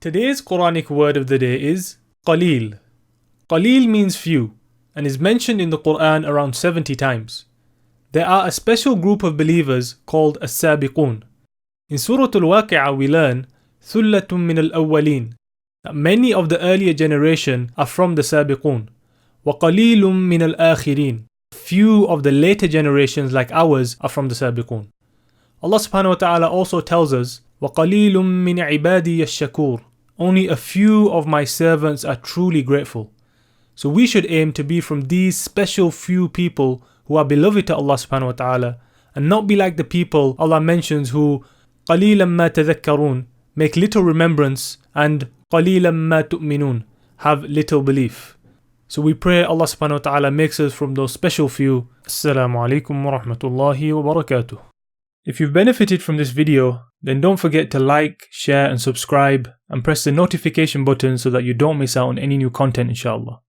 Today's Quranic word of the day is Qaleel. Qaleel means few and is mentioned in the Quran around 70 times. There are a special group of believers called as-sabiqun. In Surah Al-Waqi'ah we learn ثُلَّةٌ مِّنَ الْأَوَّلِينَ that many of the earlier generation are from the sabiqun. وَقَلِيلٌ مِّنَ الْآخِرِينَ Few of the later generations like ours are from the sabiqun. Allah subhanahu wa ta'ala also tells us وَقَلِيلٌ مِّنْ عِبَادِيَ الشَّكُورِ Only a few of my servants are truly grateful. So we should aim to be from these special few people who are beloved to Allah subhanahu wa ta'ala, and not be like the people Allah mentions who قَلِيلًا مَا تَذَكَّرُونَ make little remembrance, and قَلِيلًا مَا تُؤْمِنُونَ have little belief. So we pray Allah subhanahu wa ta'ala makes us from those special few. Assalamu alaikum wa rahmatullahi wa barakatuh. If you've benefited from this video, then don't forget to like, share and subscribe, and press the notification button so that you don't miss out on any new content inshallah.